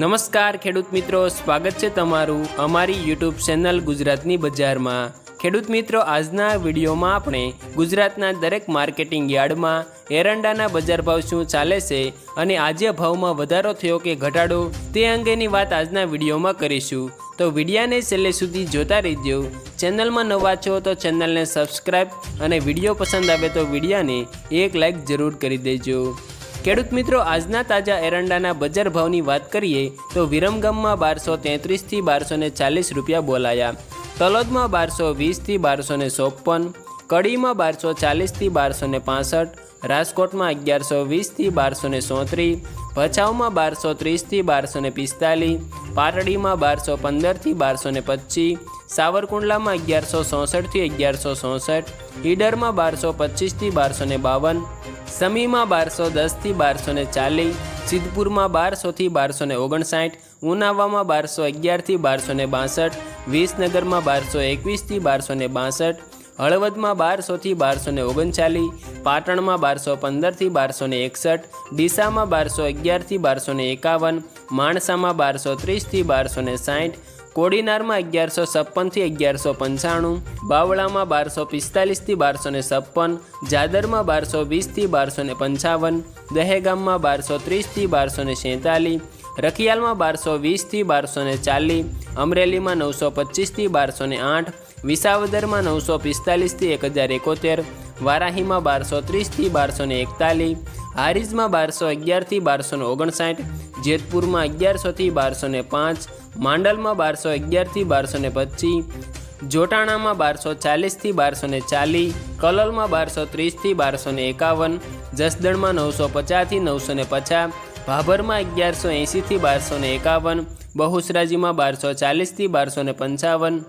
નમસ્કાર ખેડૂત મિત્રો, સ્વાગત છે તમારું અમારી યુટ્યુબ ચેનલ ગુજરાતની બજારમાં। ખેડૂત મિત્રો, આજના વિડીયોમાં આપણે ગુજરાતના દરેક માર્કેટિંગ યાર્ડમાં એરંડાના બજાર ભાવ શું ચાલે છે અને આજે ભાવમાં વધારો થયો કે ઘટાડો તે અંગેની વાત આજના વિડીયોમાં કરીશું। તો વિડીયાને છેલ્લે સુધી જોતા રહેજો। ચેનલમાં નવા છો તો ચેનલને સબસ્ક્રાઈબ અને વિડીયો પસંદ આવે તો વિડીયાને એક લાઈક જરૂર કરી દેજો। ખેડૂત મિત્રો, આજના તાજા એરંડાના બજાર ભાવની વાત કરીએ તો વિરમગામમાં 1233 થી 1240 રૂપિયા બોલાયા, તલોદમાં 1220 થી 1254, કડીમાં 1240 થી 1265, રાજકોટમાં 1120 થી 1234, ભચાઉમાં 1230 થી 1245, પાટડીમાં 1215 થી 1225, સાવરકુંડલામાં 1166 થી 1166, ઈડરમાં 1225 થી 1252, સમીમાં 1210 થી 1240, સિદ્ધપુરમાં 1200 થી 1259, ઉનાવામાં 1211 થી 1262, વિસનગરમાં 1221 થી 1262, હળવદમાં 1200 થી 1239, પાટણમાં 1215 થી 1261, ડીસામાં 1211 થી 1251, માણસામાં 1230 થી 1260, કોડીનારમાં 1156 થી 1195, બાવળામાં 1245 થી 1256, જાદરમાં 1220 થી 1255, દહેગામમાં 1230 થી 1247, રખિયાલમાં 1220 થી 1240, અમરેલીમાં 925 થી 1208, વિસાવદરમાં 945 થી 1071, વારાહીમાં 1230 થી 1241, હારીજમાં 1211 થી 1259, જેતપુરમાં 1100 થી 1205, માંડલમાં 1211 થી 1225, જોટાણામાં 1240 થી 1240, કલોલમાં 1230 થી 1251, જસદણમાં 950 થી 950, ભાભરમાં 1180 થી 1251, બહુચરાજીમાં 1240 થી 1255,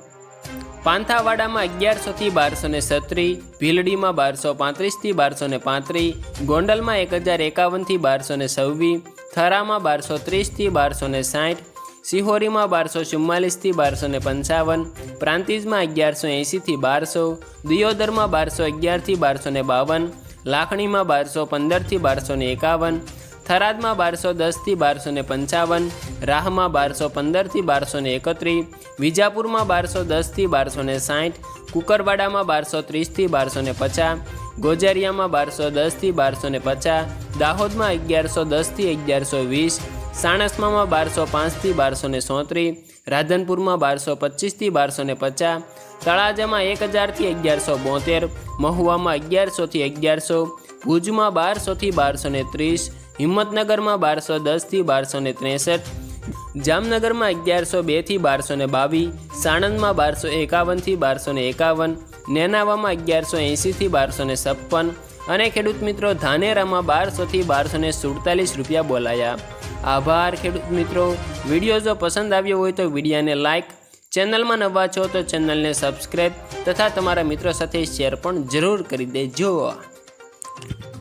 પાંથાવાડામાં 1100 થી 1236, ભીલડીમાં 1235 થી 1235, ગોંડલમાં 1051 થી 1226, થરામાં 1230 થી 1260, સિહોરીમાં 1244 થી 1255, પ્રાંતિજમાં 1180 થી 1200, દિયોદરમાં 1211 થી 1252, લાખણીમાં 1215 થી 1251, થરાદમાં 1210 થી 1255, રાહમાં 1215 થી 1231, વિજાપુરમાં 1210 થી 1260, કુકરવાડામાં 1230 થી 1250, ગોજારિયામાં 1210 થી 1250, દાહોદમાં 1110 થી 1120, સાણસમામાં 1205 થી 1237, રાધનપુરમાં 1225 થી 1250, તળાજામાં 1000 થી 1172, મહુવામાં 1100 થી 1100, ભુજમાં 1200 થી 1230, હિંમતનગરમાં 1210 થી 1263, જામનગરમાં 1102 થી 1222, સાણંદમાં 1251 થી 1251, નેનાવામાં 1180 થી 1256 અને ખેડૂત મિત્રો, ધાનેરામાં 1200 થી 1247 રૂપિયા બોલાયા। આભાર ખેડૂત મિત્રો। વિડીયો જો પસંદ આવ્યો હોય તો વિડીયોને લાઈક, ચેનલમાં નવા છો તો ચેનલને સબસ્ક્રાઈબ તથા તમારા મિત્રો સાથે શેર પણ જરૂર કરી દેજો।